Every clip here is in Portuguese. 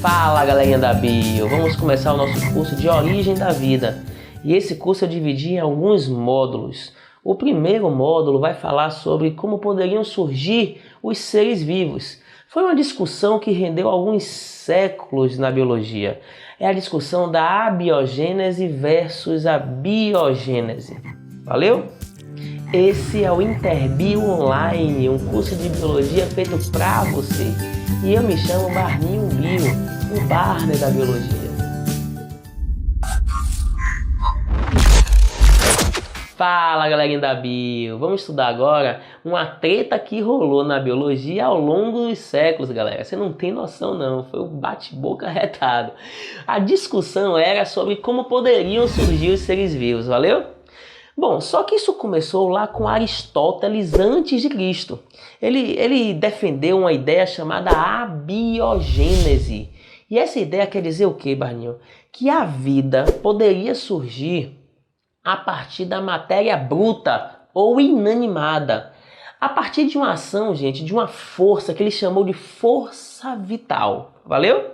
Fala galerinha da Bio, vamos começar o nosso curso de Origem da Vida. E esse curso eu dividi em alguns módulos. O primeiro módulo vai falar sobre como poderiam surgir os seres vivos. Foi uma discussão que rendeu alguns séculos na biologia. É a discussão da abiogênese versus a biogênese. Valeu? Esse é o Interbio Online, um curso de biologia feito pra você. E eu me chamo Barninho Bio, o Barney da biologia. Fala galerinha da Bio, vamos estudar agora uma treta que rolou na biologia ao longo dos séculos, galera. Você não tem noção não, foi um bate-boca retado. A discussão era sobre como poderiam surgir os seres vivos, valeu? Bom, só que isso começou lá com Aristóteles antes de Cristo. Ele defendeu uma ideia chamada abiogênese. E essa ideia quer dizer o quê, Barninho? Que a vida poderia surgir a partir da matéria bruta ou inanimada. A partir de uma ação, gente, de uma força que ele chamou de força vital. Valeu?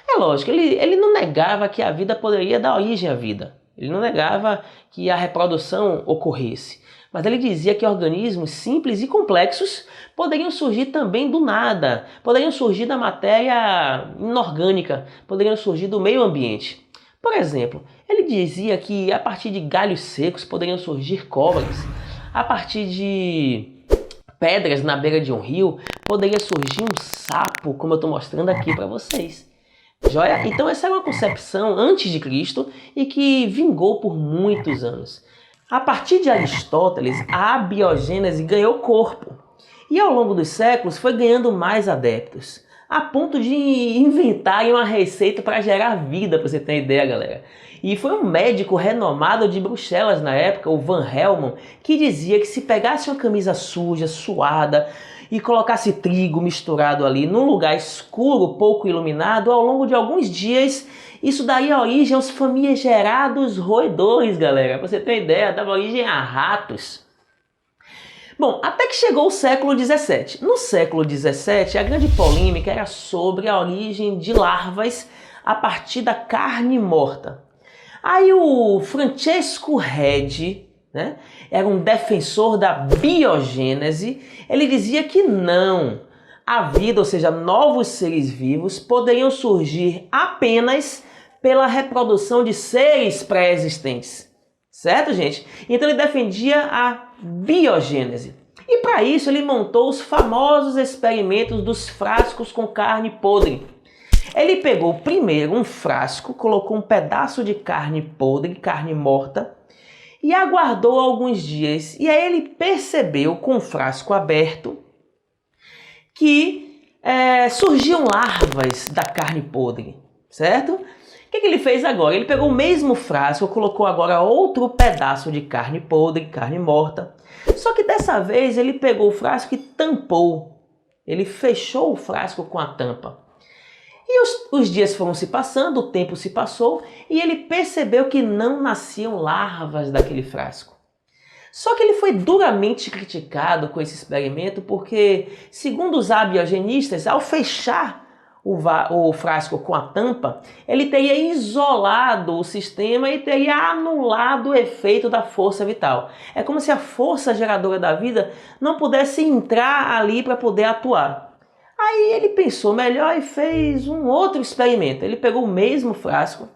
É lógico, ele não negava que a vida poderia dar origem à vida. Ele não negava que a reprodução ocorresse, mas ele dizia que organismos simples e complexos poderiam surgir também do nada, poderiam surgir da matéria inorgânica, poderiam surgir do meio ambiente. Por exemplo, ele dizia que a partir de galhos secos poderiam surgir cobras, a partir de pedras na beira de um rio poderia surgir um sapo, como eu estou mostrando aqui para vocês. Joia? Então essa é uma concepção antes de Cristo e que vingou por muitos anos. A partir de Aristóteles, a abiogênese ganhou corpo. E ao longo dos séculos foi ganhando mais adeptos, a ponto de inventarem uma receita para gerar vida, para você ter ideia, galera. E foi um médico renomado de Bruxelas na época, o Van Helmont, que dizia que se pegasse uma camisa suja, suada, e colocasse trigo misturado ali num lugar escuro, pouco iluminado, ao longo de alguns dias, isso daria origem aos famigerados roedores, galera. Pra você ter uma ideia, dava origem a ratos. Bom, até que chegou o século XVII. No século XVII, a grande polêmica era sobre a origem de larvas a partir da carne morta. Aí o Francesco Redi, era um defensor da biogênese. Ele dizia que não, a vida, ou seja, novos seres vivos, poderiam surgir apenas pela reprodução de seres pré-existentes. Certo, gente? Então ele defendia a biogênese. E para isso ele montou os famosos experimentos dos frascos com carne podre. Ele pegou primeiro um frasco, colocou um pedaço de carne podre, carne morta, e aguardou alguns dias. E aí ele percebeu, com o frasco aberto, que surgiam larvas da carne podre, certo? O que ele fez agora? Ele pegou o mesmo frasco, colocou agora outro pedaço de carne podre, carne morta. Só que dessa vez ele pegou o frasco e tampou. Ele fechou o frasco com a tampa. E os dias foram se passando, o tempo se passou e ele percebeu que não nasciam larvas daquele frasco. Só que ele foi duramente criticado com esse experimento porque, segundo os abiogenistas, ao fechar o frasco com a tampa, ele teria isolado o sistema e teria anulado o efeito da força vital. É como se a força geradora da vida não pudesse entrar ali para poder atuar. Aí ele pensou melhor e fez um outro experimento. Ele pegou o mesmo frasco,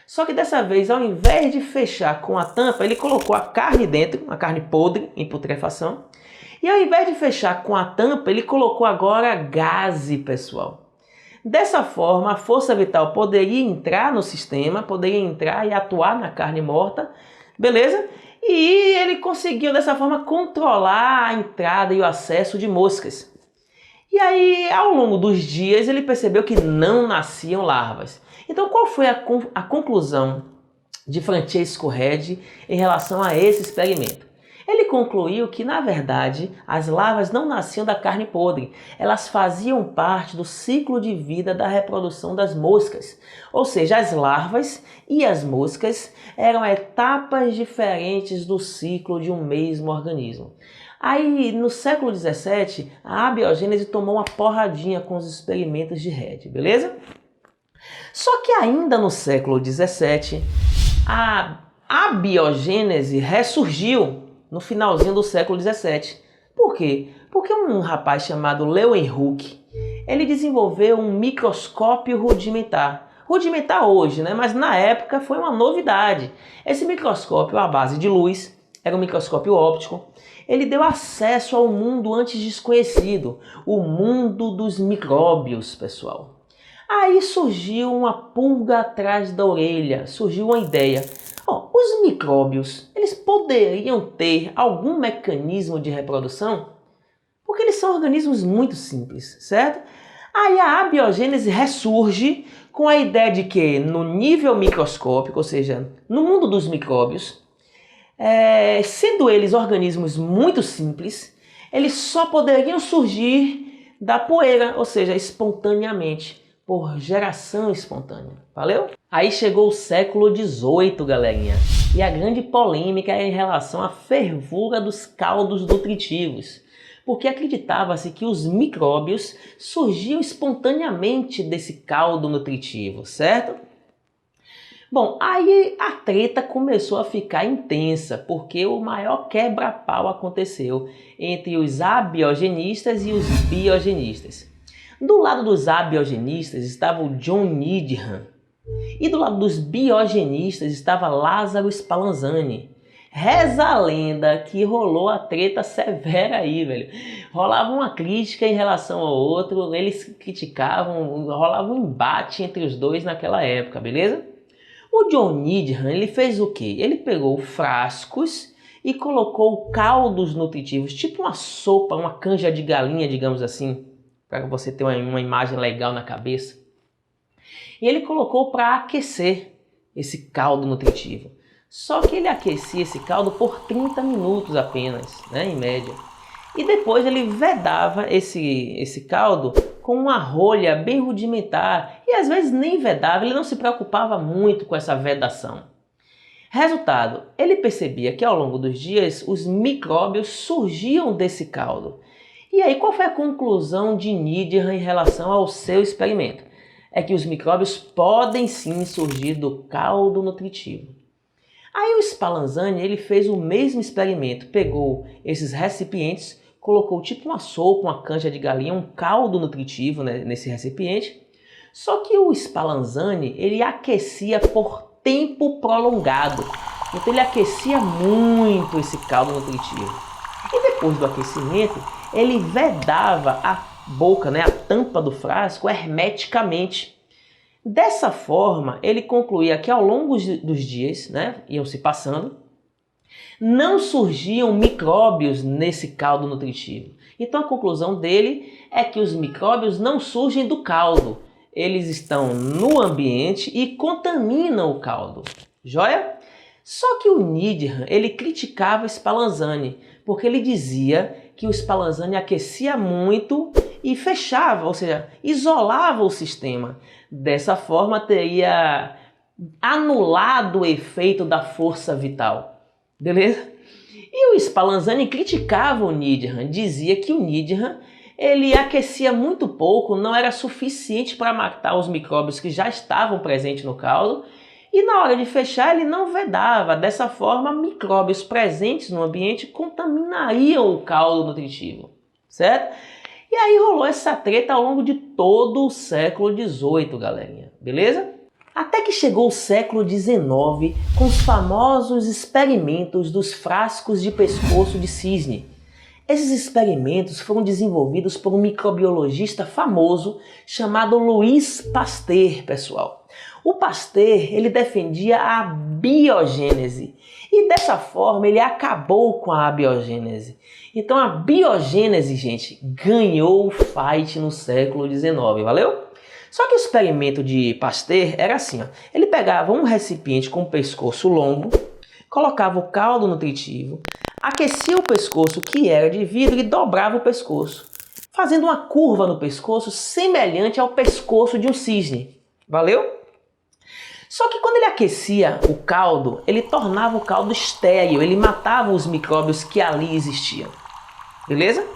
só que dessa vez, ao invés de fechar com a tampa, ele colocou a carne dentro, a carne podre em putrefação. E ao invés de fechar com a tampa, ele colocou agora gaze, pessoal. Dessa forma, a força vital poderia entrar no sistema, poderia entrar e atuar na carne morta, beleza? E ele conseguiu dessa forma controlar a entrada e o acesso de moscas. E aí, ao longo dos dias, ele percebeu que não nasciam larvas. Então, qual foi a conclusão de Francesco Redi em relação a esse experimento? Ele concluiu que, na verdade, as larvas não nasciam da carne podre, elas faziam parte do ciclo de vida da reprodução das moscas. Ou seja, as larvas e as moscas eram etapas diferentes do ciclo de um mesmo organismo. Aí, no século XVII, a abiogênese tomou uma porradinha com os experimentos de Redd, beleza? Só que ainda no século XVII, a abiogênese ressurgiu no finalzinho do século XVII. Por quê? Porque um rapaz chamado Leeuwenhoek, ele desenvolveu um microscópio rudimentar. Rudimentar hoje, né? Mas na época foi uma novidade. Esse microscópio à base de luz, era um microscópio óptico, ele deu acesso ao mundo antes desconhecido, o mundo dos micróbios, pessoal. Aí surgiu uma pulga atrás da orelha, surgiu uma ideia. Os micróbios, eles poderiam ter algum mecanismo de reprodução? Porque eles são organismos muito simples, certo? Aí a abiogênese ressurge com a ideia de que no nível microscópico, ou seja, no mundo dos micróbios, sendo eles organismos muito simples, eles só poderiam surgir da poeira, ou seja, espontaneamente, por geração espontânea. Valeu? Aí chegou o século XVIII, galerinha, e a grande polêmica é em relação à fervura dos caldos nutritivos, porque acreditava-se que os micróbios surgiam espontaneamente desse caldo nutritivo, certo? Bom, aí a treta começou a ficar intensa, porque o maior quebra-pau aconteceu entre os abiogenistas e os biogenistas. Do lado dos abiogenistas estava o John Needham, e do lado dos biogenistas estava Lázaro Spallanzani. Reza a lenda que rolou a treta severa aí, velho. Rolava uma crítica em relação ao outro, eles criticavam, rolava um embate entre os dois naquela época, beleza? O John Needham, ele fez o quê? Ele pegou frascos e colocou caldos nutritivos, tipo uma sopa, uma canja de galinha, digamos assim, para você ter uma imagem legal na cabeça. E ele colocou para aquecer esse caldo nutritivo. Só que ele aquecia esse caldo por 30 minutos apenas, né, em média. E depois ele vedava esse caldo com uma rolha bem rudimentar. E às vezes nem vedava, ele não se preocupava muito com essa vedação. Resultado, ele percebia que ao longo dos dias os micróbios surgiam desse caldo. E aí qual foi a conclusão de Needham em relação ao seu experimento? É que os micróbios podem sim surgir do caldo nutritivo. Aí o Spallanzani, ele fez o mesmo experimento, pegou esses recipientes, colocou tipo uma sopa, uma canja de galinha, um caldo nutritivo, né, nesse recipiente. Só que o Spallanzani, ele aquecia por tempo prolongado. Então ele aquecia muito esse caldo nutritivo. E depois do aquecimento, ele vedava a boca, né, a tampa do frasco hermeticamente. Dessa forma, ele concluía que ao longo dos dias, né, iam se passando, não surgiam micróbios nesse caldo nutritivo. Então a conclusão dele é que os micróbios não surgem do caldo, eles estão no ambiente e contaminam o caldo. Joia? Só que o Needham, ele criticava Spallanzani, porque ele dizia que o Spallanzani aquecia muito e fechava, ou seja, isolava o sistema. Dessa forma teria anulado o efeito da força vital. Beleza? E o Spallanzani criticava o Needham, dizia que o Needham ele aquecia muito pouco, não era suficiente para matar os micróbios que já estavam presentes no caldo, e na hora de fechar ele não vedava. Dessa forma, micróbios presentes no ambiente contaminariam o caldo nutritivo, certo? E aí rolou essa treta ao longo de todo o século XVIII, galerinha, beleza? Até que chegou o século XIX com os famosos experimentos dos frascos de pescoço de cisne. Esses experimentos foram desenvolvidos por um microbiologista famoso chamado Louis Pasteur, pessoal. O Pasteur, ele defendia a biogênese e dessa forma ele acabou com a abiogênese. Então a biogênese, gente, ganhou o fight no século XIX, valeu? Só que o experimento de Pasteur era assim, ó. Ele pegava um recipiente com o pescoço longo, colocava o caldo nutritivo, aquecia o pescoço, que era de vidro, e dobrava o pescoço, fazendo uma curva no pescoço semelhante ao pescoço de um cisne. Valeu? Só que quando ele aquecia o caldo, ele tornava o caldo estéril, ele matava os micróbios que ali existiam. Beleza?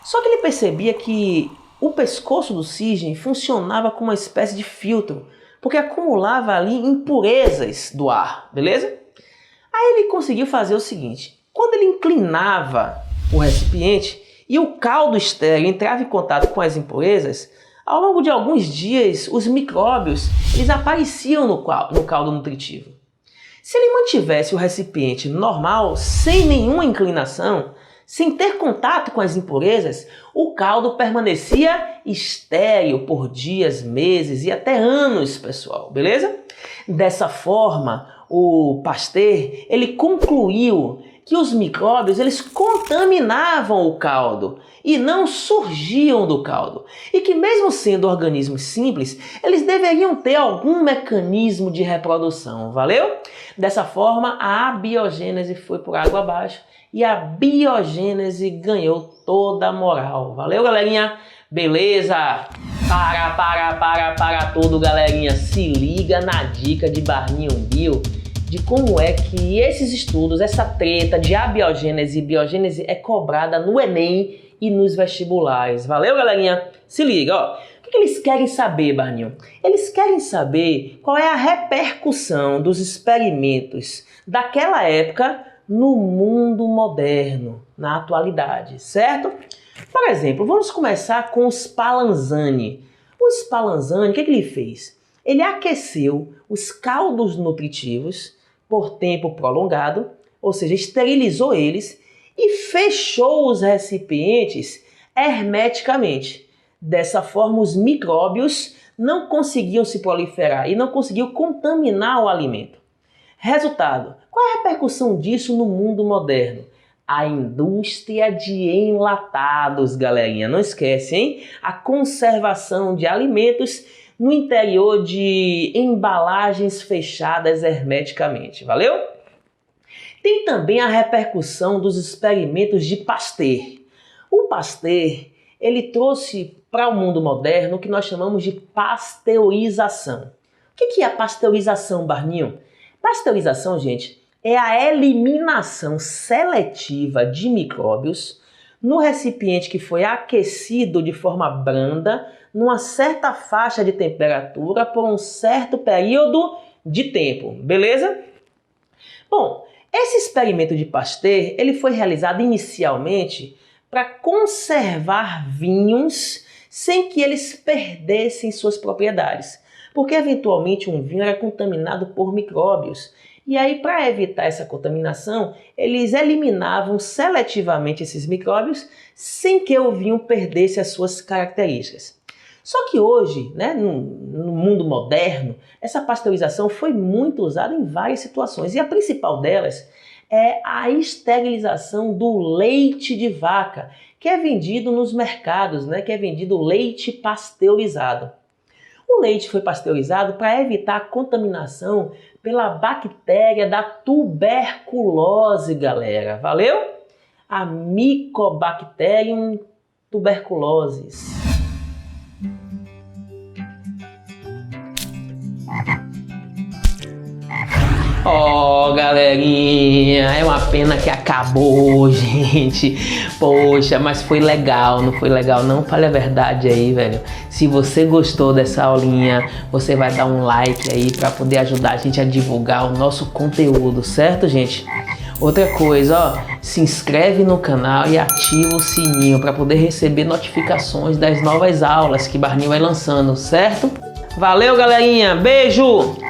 Só que ele percebia que o pescoço do cisne funcionava como uma espécie de filtro, porque acumulava ali impurezas do ar, beleza? Aí ele conseguiu fazer o seguinte: quando ele inclinava o recipiente e o caldo estéril entrava em contato com as impurezas, ao longo de alguns dias os micróbios eles apareciam no caldo nutritivo. Se ele mantivesse o recipiente normal, sem nenhuma inclinação, sem ter contato com as impurezas, o caldo permanecia estéril por dias, meses e até anos, pessoal, beleza? Dessa forma, o Pasteur ele concluiu que os micróbios eles contaminavam o caldo e não surgiam do caldo, e que mesmo sendo organismos simples, eles deveriam ter algum mecanismo de reprodução, valeu? Dessa forma, a abiogênese foi por água abaixo e a biogênese ganhou toda a moral. Valeu, galerinha? Beleza? Para tudo, galerinha. Se liga na dica de Barninho Bio de como é que esses estudos, essa treta de abiogênese e biogênese é cobrada no Enem e nos vestibulares. Valeu, galerinha? Se liga, ó. O que eles querem saber, Barninho? Eles querem saber qual é a repercussão dos experimentos daquela época no mundo moderno, na atualidade, certo? Por exemplo, vamos começar com o Spallanzani. O Spallanzani, o que ele fez? Ele aqueceu os caldos nutritivos por tempo prolongado, ou seja, esterilizou eles e fechou os recipientes hermeticamente. Dessa forma, os micróbios não conseguiam se proliferar e não conseguiam contaminar o alimento. Resultado, qual é a repercussão disso no mundo moderno? A indústria de enlatados, galerinha. Não esquece, hein? A conservação de alimentos no interior de embalagens fechadas hermeticamente. Valeu? Tem também a repercussão dos experimentos de Pasteur. O Pasteur, ele trouxe para o mundo moderno o que nós chamamos de pasteurização. O que é a pasteurização, Barninho? Pasteurização, gente, é a eliminação seletiva de micróbios no recipiente que foi aquecido de forma branda numa certa faixa de temperatura por um certo período de tempo, beleza? Bom, esse experimento de Pasteur, ele foi realizado inicialmente para conservar vinhos sem que eles perdessem suas propriedades, porque eventualmente um vinho era contaminado por micróbios. E aí, para evitar essa contaminação, eles eliminavam seletivamente esses micróbios sem que o vinho perdesse as suas características. Só que hoje, né, no mundo moderno, essa pasteurização foi muito usada em várias situações. E a principal delas é a esterilização do leite de vaca, que é vendido nos mercados, né, que é vendido leite pasteurizado. O leite foi pasteurizado para evitar a contaminação pela bactéria da tuberculose, galera. Valeu? A Mycobacterium tuberculosis. Oh, galerinha, é uma pena que acabou, gente. Poxa, mas foi legal, não foi legal? Não, fale a verdade aí, velho. Se você gostou dessa aulinha, você vai dar um like aí para poder ajudar a gente a divulgar o nosso conteúdo, certo, gente? Outra coisa, ó, se inscreve no canal e ativa o sininho para poder receber notificações das novas aulas que Barninho vai lançando, certo? Valeu, galerinha. Beijo!